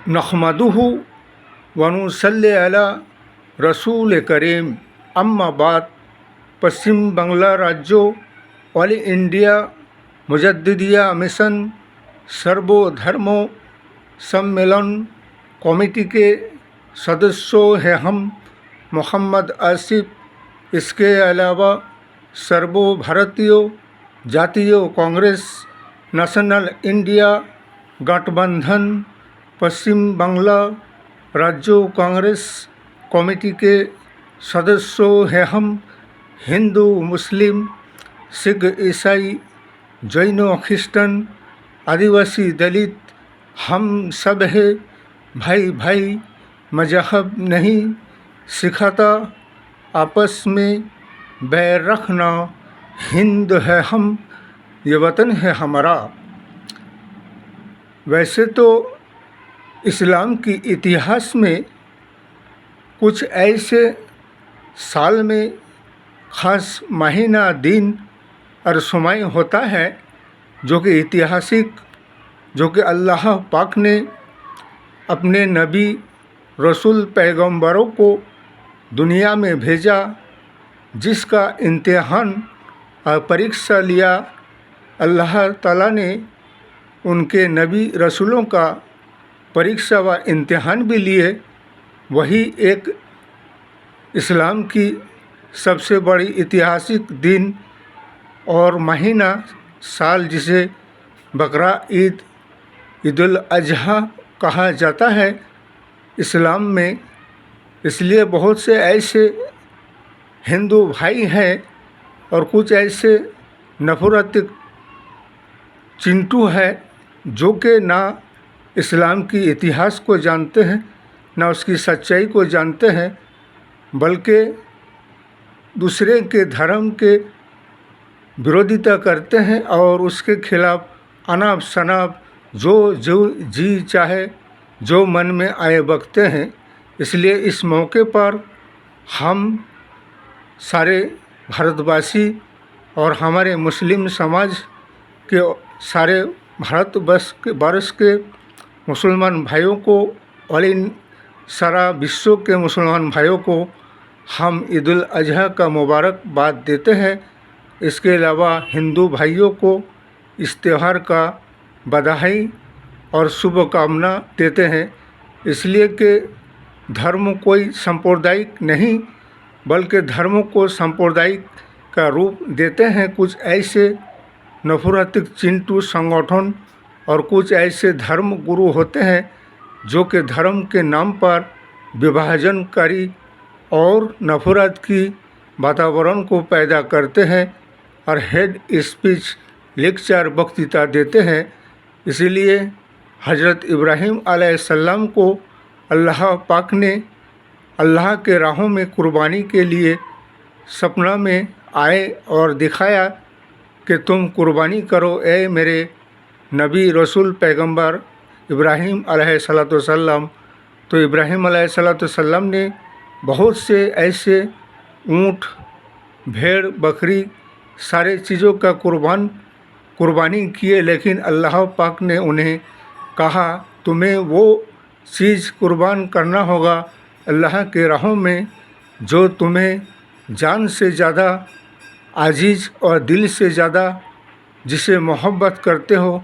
नहमदुहु व नुसल्ली अला रसूल करीम। अम्मा बाद। पश्चिम बंगला राज्यों ऑल इंडिया मुजद्दिदिया मिशन सर्वधर्मों सम्मेलन कमेटी के सदस्यों हैं हम मोहम्मद आसिफ। इसके अलावा सर्वो भारतीय जातीय कांग्रेस, नेशनल इंडिया गठबंधन, पश्चिम बांग्ला राज्यों कांग्रेस कमेटी के सदस्यों हैं हम हिंदू, मुस्लिम, सिख, ईसाई, जैन, क्रिश्चन, आदिवासी, दलित, हम सब है भाई भाई। मजहब नहीं सिखाता आपस में बैर रखना। हिंद है हम, ये वतन है हमारा। वैसे तो इस्लाम की इतिहास में कुछ ऐसे साल में ख़ास महीना, दिन और समय होता है जो कि ऐतिहासिक, जो कि अल्लाह पाक ने अपने नबी, रसूल, पैगंबरों को दुनिया में भेजा, जिसका इम्तिहान और परीक्षा लिया। अल्लाह ताला ने उनके नबी रसूलों का परीक्षा व इम्तिहान भी लिए। वही एक इस्लाम की सबसे बड़ी ऐतिहासिक दिन और महीना, साल, जिसे बकरा ईद, ईदुल अजहा कहा जाता है इस्लाम में। इसलिए बहुत से ऐसे हिंदू भाई हैं और कुछ ऐसे नफरत चिंटू है जो कि ना इस्लाम की इतिहास को जानते हैं, ना उसकी सच्चाई को जानते हैं, बल्कि दूसरे के धर्म के विरोधिता करते हैं और उसके खिलाफ अनाप शनाप जो जो जी चाहे जो मन में आए बकते हैं। इसलिए इस मौके पर हम सारे भारतवासी और हमारे मुस्लिम समाज के सारे भारतवर्ष के मुसलमान भाइयों को और इन सारा विश्व के मुसलमान भाइयों को हम ईदुल अजहा का मुबारकबाद देते हैं। इसके अलावा हिंदू भाइयों को इस त्यौहार का बधाई और शुभकामना देते हैं। इसलिए कि धर्म कोई सांप्रदायिक नहीं, बल्कि धर्म को सांप्रदायिक का रूप देते हैं कुछ ऐसे नफरती चिंटू संगठन और कुछ ऐसे धर्म गुरु होते हैं जो कि धर्म के नाम पर विभाजनकारी और नफरत की वातावरण को पैदा करते हैं और हेड स्पीच, लेक्चर, वक्तृता देते हैं। इसीलिए हज़रत इब्राहीम अलैहिस्सलाम को अल्लाह पाक ने अल्लाह के राहों में कुर्बानी के लिए सपना में आए और दिखाया कि तुम कुर्बानी करो ए मेरे नबी, रसूल, पैगंबर इब्राहीम अलैहिस्सलाम। तो इब्राहीम अलैहिस्सलाम ने बहुत से ऐसे ऊँट, भेड़, बकरी, सारे चीज़ों का कुर्बानी किए, लेकिन अल्लाह पाक ने उन्हें कहा तुम्हें वो चीज़ कुर्बान करना होगा अल्लाह के राहों में जो तुम्हें जान से ज़्यादा अजीज़ और दिल से ज़्यादा जिसे मोहब्बत करते हो।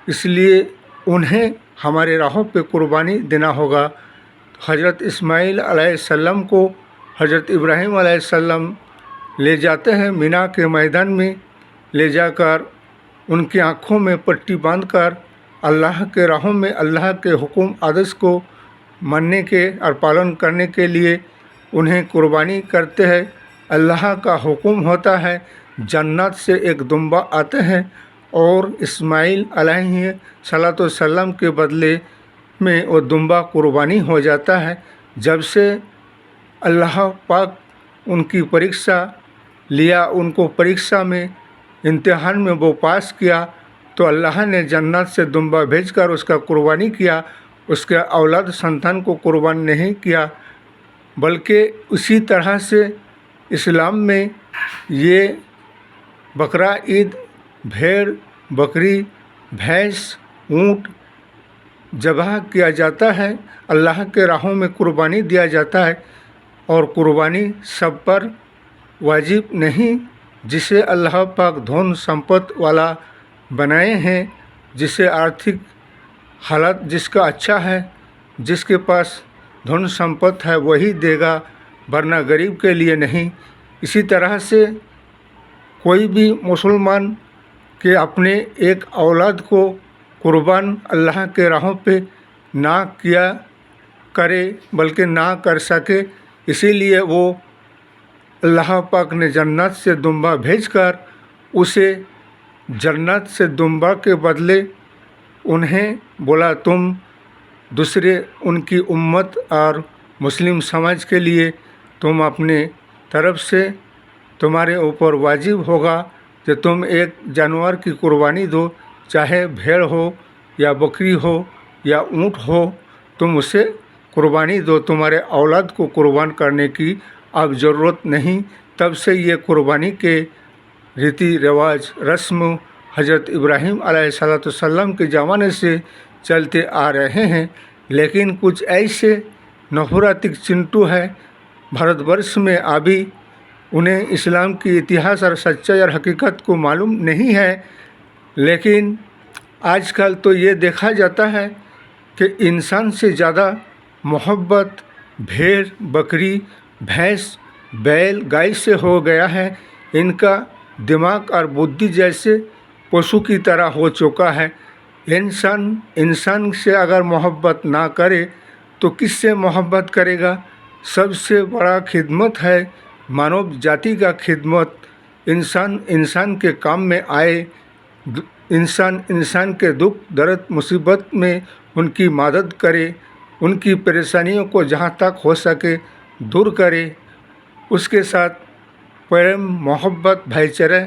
इसलिए उन्हें हमारे राहों पे कुर्बानी देना होगा। हज़रत इस्माइल अलैहिस्सलाम को हज़रत इब्राहीम अलैहिस्सलाम ले जाते हैं मीना के मैदान में, ले जाकर उनकी आँखों में पट्टी बांधकर अल्लाह के राहों में अल्लाह के हुक्म आदेश को मानने के और पालन करने के लिए उन्हें कुर्बानी करते हैं। अल्लाह का हुक्म होता है जन्नत से एक दुम्बा आते हैं और इस्माइल अलैहिस्सलाम के बदले में वो दुम्बा कुर्बानी हो जाता है। जब से अल्लाह पाक उनकी परीक्षा लिया, उनको परीक्षा में इम्तिहान में वो पास किया, तो अल्लाह ने जन्नत से दुम्बा भेजकर उसका कुर्बानी किया। उसके औलाद संतान को कुर्बान नहीं किया, बल्कि उसी तरह से इस्लाम में ये बकरा ईद, भेड़, बकरी, भैंस, ऊँट ज़बह किया जाता है, अल्लाह के राहों में कुर्बानी दिया जाता है। और कुर्बानी सब पर वाजिब नहीं। जिसे अल्लाह पाक धन संपत्ति वाला बनाए हैं, जिसे आर्थिक हालत जिसका अच्छा है, जिसके पास धन संपत्ति है वही देगा, वरना गरीब के लिए नहीं। इसी तरह से कोई भी मुसलमान के अपने एक औलाद को कुर्बान अल्लाह के राहों पे ना किया करे, बल्कि ना कर सके, इसीलिए वो अल्लाह पाक ने जन्नत से दुम्बा भेजकर उसे जन्नत से दुम्बा के बदले उन्हें बोला, तुम दूसरे उनकी उम्मत और मुस्लिम समाज के लिए तुम अपने तरफ से तुम्हारे ऊपर वाजिब होगा कि तुम एक जानवर की कुर्बानी दो, चाहे भेड़ हो या बकरी हो या ऊँट हो, तुम उसे कुर्बानी दो। तुम्हारे औलाद को कुर्बान करने की अब ज़रूरत नहीं। तब से ये कुर्बानी के रीति रिवाज रस्म हज़रत इब्राहीम अलैहिस्सलाम के ज़माने से चलते आ रहे हैं। लेकिन कुछ ऐसे नफरतिक चिंटू हैं भारतवर्ष में, अभी उन्हें इस्लाम की इतिहास और सच्चाई और हकीकत को मालूम नहीं है। लेकिन आजकल तो ये देखा जाता है कि इंसान से ज़्यादा मोहब्बत भेड़ बकरी भैंस बैल गाय से हो गया है। इनका दिमाग और बुद्धि जैसे पशु की तरह हो चुका है। इंसान से अगर मोहब्बत ना करे तो किससे मोहब्बत करेगा। सबसे बड़ा खिदमत है मानव जाति का खिदमत। इंसान के काम में आए, इंसान के दुख दर्द मुसीबत में उनकी मदद करे, उनकी परेशानियों को जहाँ तक हो सके दूर करे, उसके साथ प्रेम मोहब्बत भाईचारा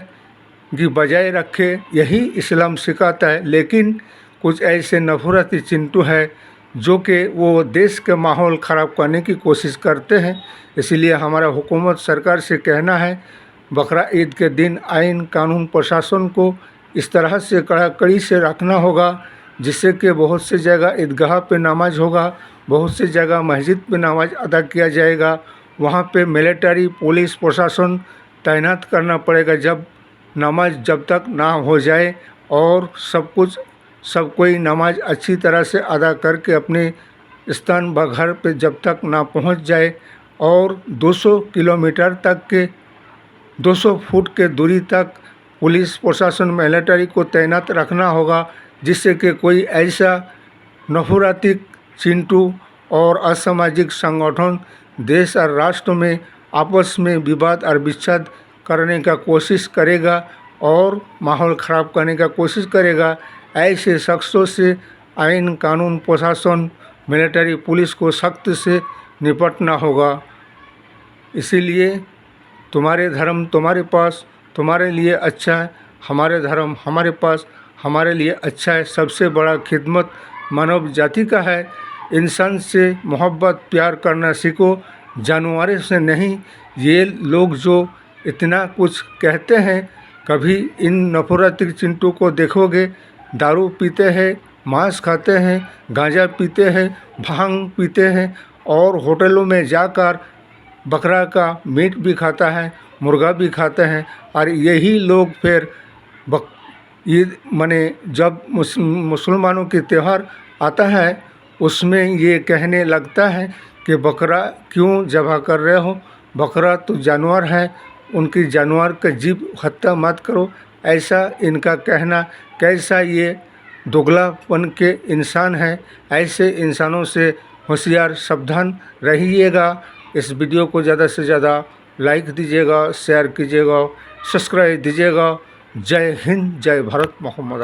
की बजाय रखे, यही इस्लाम सिखाता है। लेकिन कुछ ऐसे नफरती चिंटू हैं जो कि वो देश के माहौल ख़राब करने की कोशिश करते हैं। इसलिए हमारा हुकूमत सरकार से कहना है, बकरा ईद के दिन आइन कानून प्रशासन को इस तरह से कड़ाकड़ी से रखना होगा जिससे कि बहुत से जगह ईदगाह पे नमाज होगा, बहुत से जगह मस्जिद पे नमाज अदा किया जाएगा। वहाँ पे मिलिट्री पुलिस प्रशासन तैनात करना पड़ेगा जब तक ना हो जाए, और सब कोई नमाज अच्छी तरह से अदा करके अपने स्थान व घर पे जब तक ना पहुँच जाए, और 200 किलोमीटर तक के 200 फुट के दूरी तक पुलिस प्रशासन मिलिट्री को तैनात रखना होगा, जिससे कि कोई ऐसा नफरती चिंटू और असामाजिक संगठन देश और राष्ट्र में आपस में विवाद और विच्छेद करने का कोशिश करेगा और माहौल ख़राब करने का कोशिश करेगा। ऐसे शख्सों से आइन कानून प्रशासन मिलिट्री पुलिस को सख्त से निपटना होगा। इसीलिए तुम्हारे धर्म तुम्हारे पास तुम्हारे लिए अच्छा है, हमारे धर्म हमारे पास हमारे लिए अच्छा है। सबसे बड़ा खिदमत मानव जाति का है। इंसान से मोहब्बत प्यार करना सीखो, जानवरों से नहीं। ये लोग जो इतना कुछ कहते हैं, कभी इन नफरती चिंटू को देखोगे, दारू पीते हैं, मांस खाते हैं, गांजा पीते हैं, भांग पीते हैं, और होटलों में जाकर बकरा का मीट भी खाता है, मुर्गा भी खाते हैं। और यही लोग फिर ईद मने जब मुसलमानों के त्यौहार आता है, उसमें ये कहने लगता है कि बकरा क्यों ज़बह कर रहे हो, बकरा तो जानवर है, उनकी जानवर का जीव हत्या मत करो। ऐसा इनका कहना, कैसा ये दोगलापन के इंसान है। ऐसे इंसानों से होशियार सावधान रहिएगा। इस वीडियो को ज़्यादा से ज़्यादा लाइक दीजिएगा, शेयर कीजिएगा, सब्सक्राइब दीजिएगा। जय हिंद, जय भारत, मोहम्मद।